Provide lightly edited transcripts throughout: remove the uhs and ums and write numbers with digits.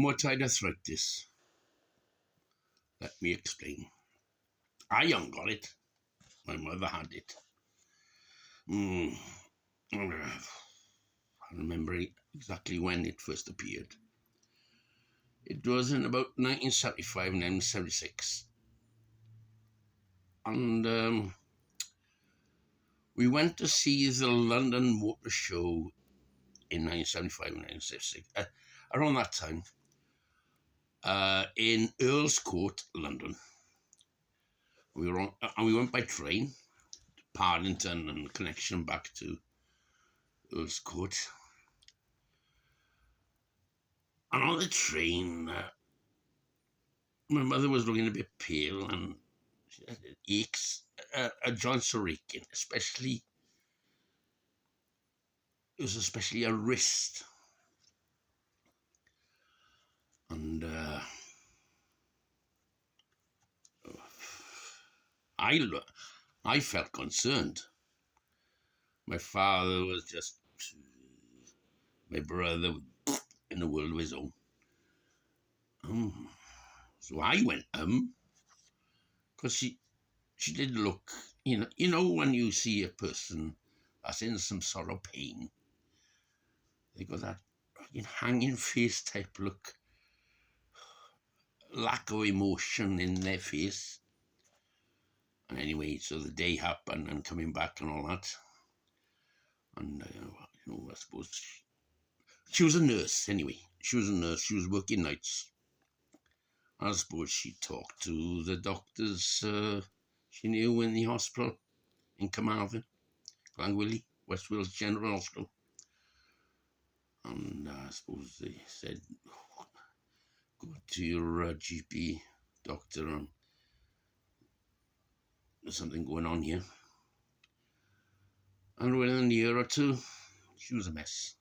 Rheumatoid arthritis. Let me explain. I haven't got it. My mother had it. I remember exactly when it first appeared. It was in about 1975, 1976. And we went to see the London Motor Show in 1975, 1976. Around that time, in Earl's Court, London. We went by train to Paddington and connection back to Earl's Court. And on the train, my mother was looking a bit pale and she had aches. Her joints were aching, especially a wrist. And I felt concerned. My father was just my brother in a world of his own. So I went because she did look, you know when you see a person that's in some sort of pain, they got that hanging face type look, lack of emotion in their face. And anyway, so the day happened and coming back and all that. And, I suppose she was a nurse anyway. She was a nurse. She was working nights. I suppose she talked to the doctors she knew in the hospital in Carmarthen, Glangwili, West Wales General Hospital. And I suppose they said, go to your GP doctor and there's something going on here. And within a year or two, she was a mess.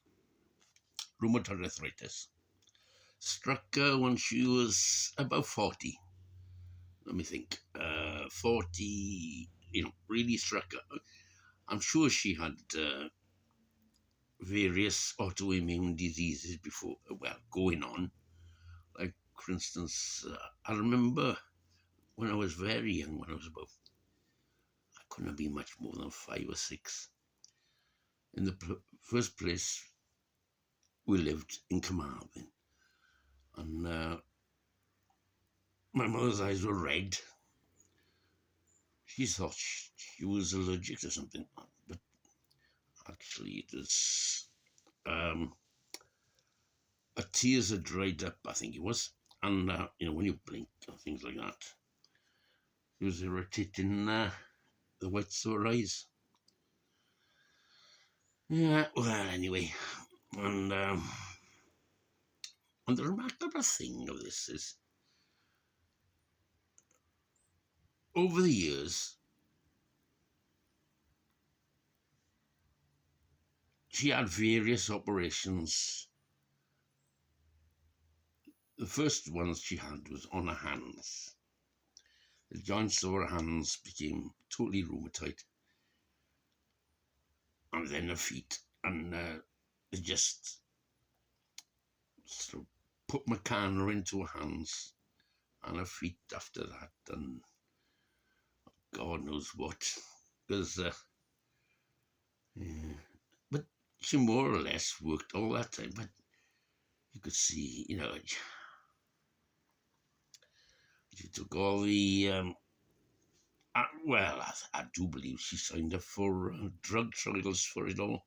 Rheumatoid arthritis. Struck her when she was about 40. Let me think. 40, really struck her. I'm sure she had various autoimmune diseases before, going on. Like, for instance, I remember when I was very young, when I was about, I couldn't have been much more than 5 or 6. In the first place, we lived in Carmarthen. And my mother's eyes were red. She thought she was allergic to something, but actually it was her tears had dried up, I think it was. And, when you blink and things like that, it was irritating the whites of her eyes. Yeah, well, anyway. And the remarkable thing of this is, over the years, she had various operations. The first ones she had was on her hands. The joints of her hands became totally rheumatoid. And then her feet. And they just sort of put Meccana into her hands and her feet after that. And God knows what. Because, but she more or less worked all that time. But you could see, she took all the, I do believe she signed up for drug trials for it all.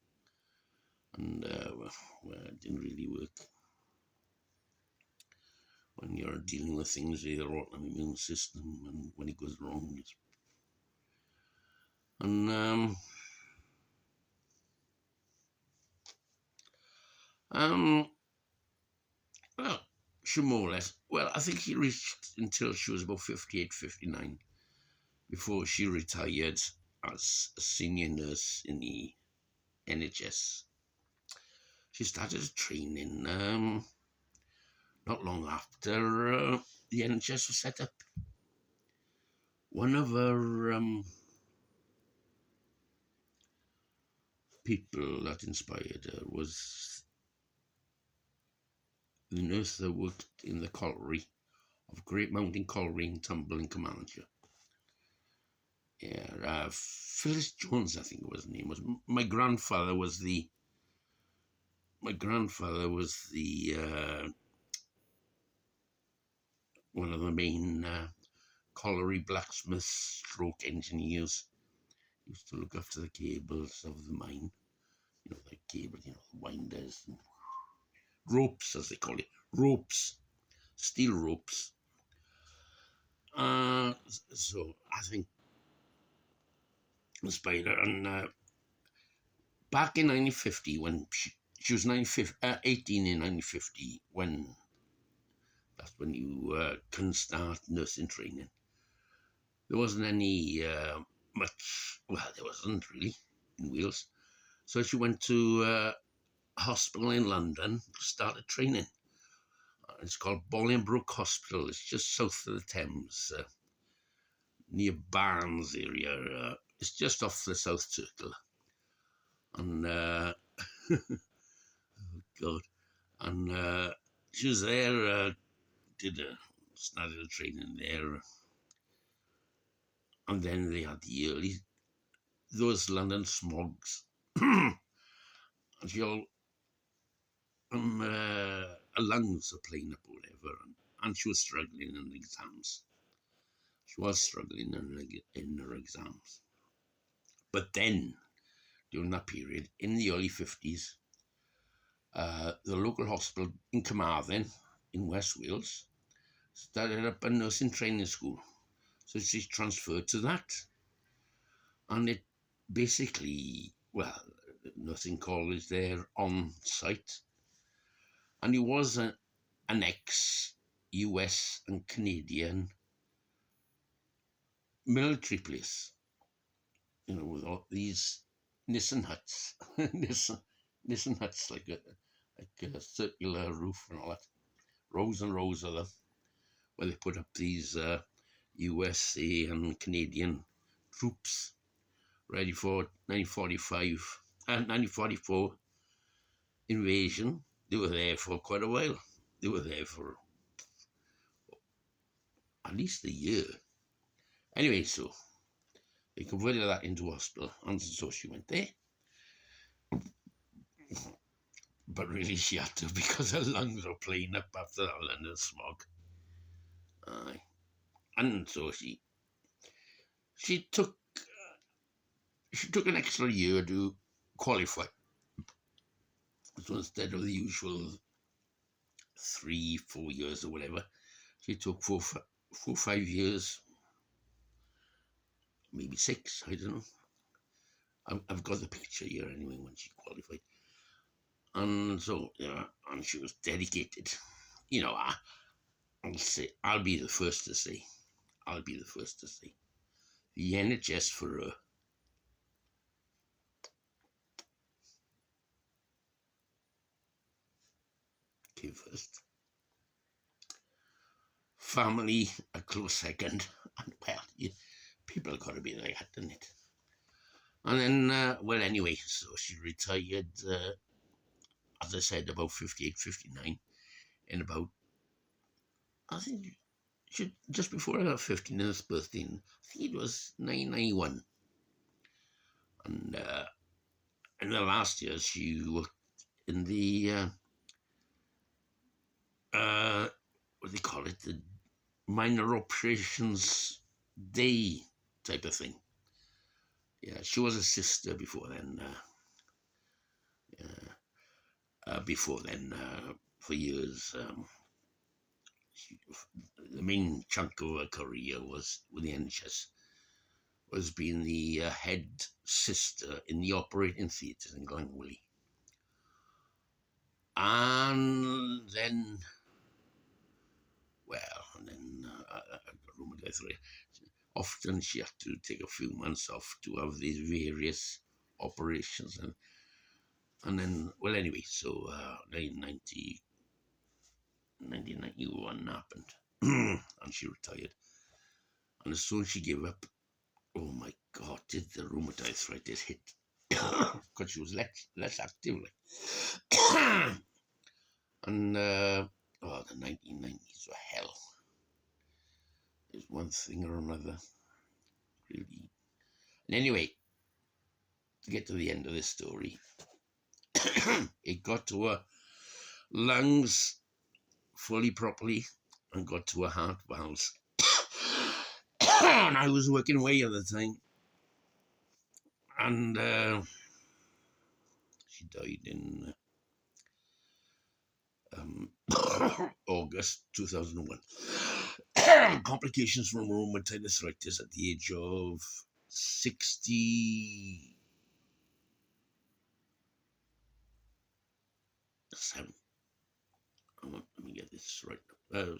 And, it didn't really work. When you're dealing with things with your autoimmune system and when it goes wrong. And, well, she more or less, I think she reached until she was about 58, 59 before she retired as a senior nurse in the NHS. She started training not long after the NHS was set up. One of her people that inspired her was the nurse that worked in the colliery of Great Mountain Colliery in Tumble in Carmarthenshire. Yeah, Phyllis Jones, I think it was her name. My grandfather was the one of the main colliery blacksmiths stroke engineers. He used to look after the cables of the mine. The cable, the winders and ropes, as they call it. Ropes. Steel ropes. So I think Spider, and back in 1950, when she was 18 in 1950, that's when you can start nursing training. There wasn't any much, well, there wasn't really in Wales. So she went to a hospital in London, started training. It's called Bolingbroke Hospital. It's just south of the Thames, near Barnes area. It's just off the South Circle. And, God, and she was there, started a training there. And then they had those London smogs. And her lungs were playing up or whatever, and she was struggling in the exams. She was struggling in her exams. But then, during that period, in the early 50s, the local hospital in Carmarthen, in West Wales, started up a nursing training school. So she transferred to that. And it basically, well, nursing college there on site. And it was an ex-US and Canadian military place, with all these Nissan huts, Nissan huts, like a circular roof and all that, rows and rows of them, where they put up these USA and Canadian troops ready for 1944 invasion. They were there for quite a while. They were there for at least a year. Anyway, so they converted that into a hospital, and so she went there. But really she had to, because her lungs were playing up after that London smog. And so she took an extra year to qualify. So instead of the usual 3-4 years or whatever, she took 4-5 years, maybe 6, I don't know. I've got the picture here anyway when she qualified. And so, and she was dedicated. I'll be the first to say, the NHS for her came first. Family a close second, and people have got to be like that, didn't it? And then, anyway, so she retired, as I said, about 58, 59, in about, I think, just before her 59th birthday, I think it was 991. And in the last year, she worked in the, what do they call it, the minor operations day type of thing. Yeah, she was a sister before then. For years, the main chunk of her career was with the NHS, was being the head sister in the operating theatres in Glangwili. And then, often she had to take a few months off to have these various operations. And then, anyway, so 1991 happened, and she retired. And as soon as she gave up, oh my God, did the rheumatoid arthritis hit? Because she was less active. And Oh, the 1990s were hell. There's one thing or another, really. And anyway, to get to the end of this story, it got to her lungs fully properly and got to her heart valves. And I was working away at the time. And she died in August 2001. Complications from rheumatoid arthritis at the age of 67. Let me get this right.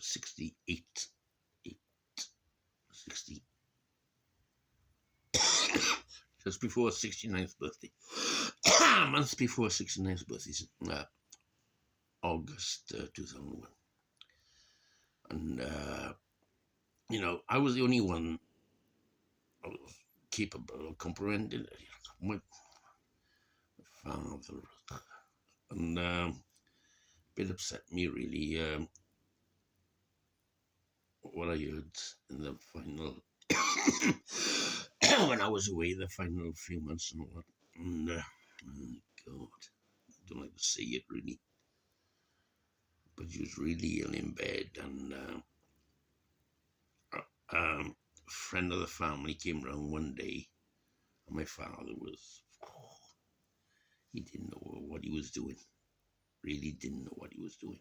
68. 60. Just before 69th birthday. A month before 69th birthday. August 2001. And, I was the only one capable of comprehending it. My father. And it upset me, really, what I heard in the final, when I was away, the final few months and all that. And, oh God, I don't like to say it, really. But he was really ill in bed, and a friend of the family came round one day, and my father was, he didn't know what he was doing. Really didn't know what he was doing.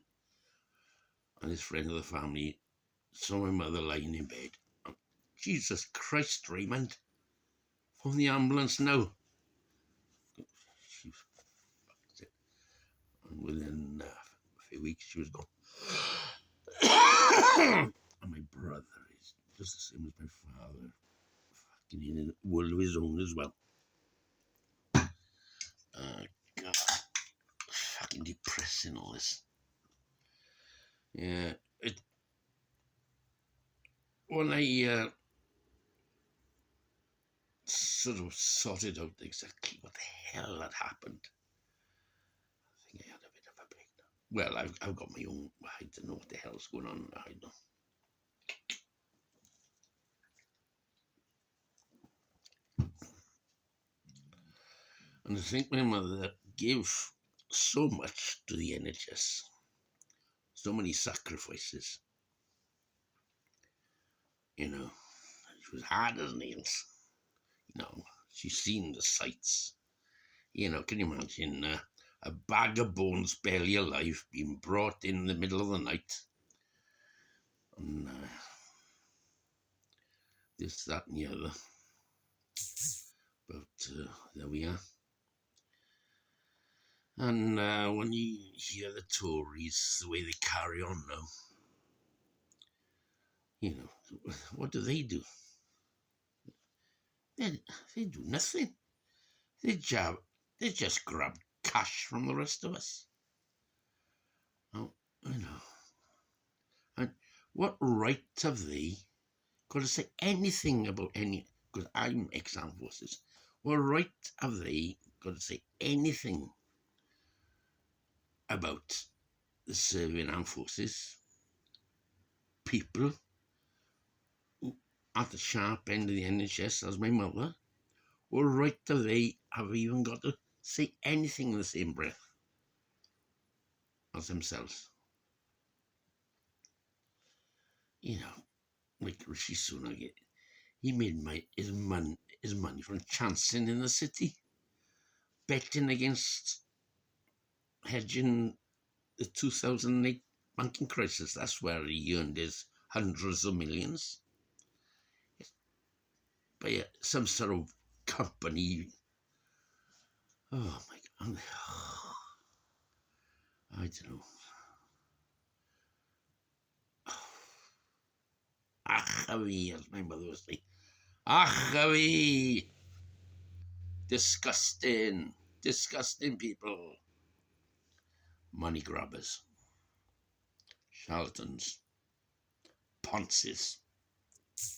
And this friend of the family saw my mother lying in bed. Oh, Jesus Christ, Raymond, phone the ambulance now. She was, and within a few weeks, she was gone. And my brother is just the same as my father, fucking in a world of his own as well. God, fucking depressing, all this. Yeah, when I sort of sorted out exactly what the hell had happened, I think I had a bit of a breakdown. Well, I've got my own, I don't know what the hell's going on. I don't know. And I think my mother gave so much to the NHS, so many sacrifices. She was hard as nails. She's seen the sights. Can you imagine a bag of bones, barely alive, being brought in the middle of the night? And this, that, and the other. But there we are. And when you hear the Tories, the way they carry on now, what do? They do nothing. They just grab cash from the rest of us. Oh, And what right have they got to say anything about any? Because I'm ex-armed forces. What right have they got to say anything about the serving armed forces? People who at the sharp end of the NHS, as my mother. What right have they even got to say anything in the same breath as themselves? Like Rishi Sunak, he made his money from chancing in the city, betting against hedging the 2008 banking crisis. That's where he earned his hundreds of millions. By some sort of company. Oh my God. I don't know. Achawi, as my mother was saying. Achawi! Disgusting. Disgusting people. Money grabbers. Charlatans. Ponces.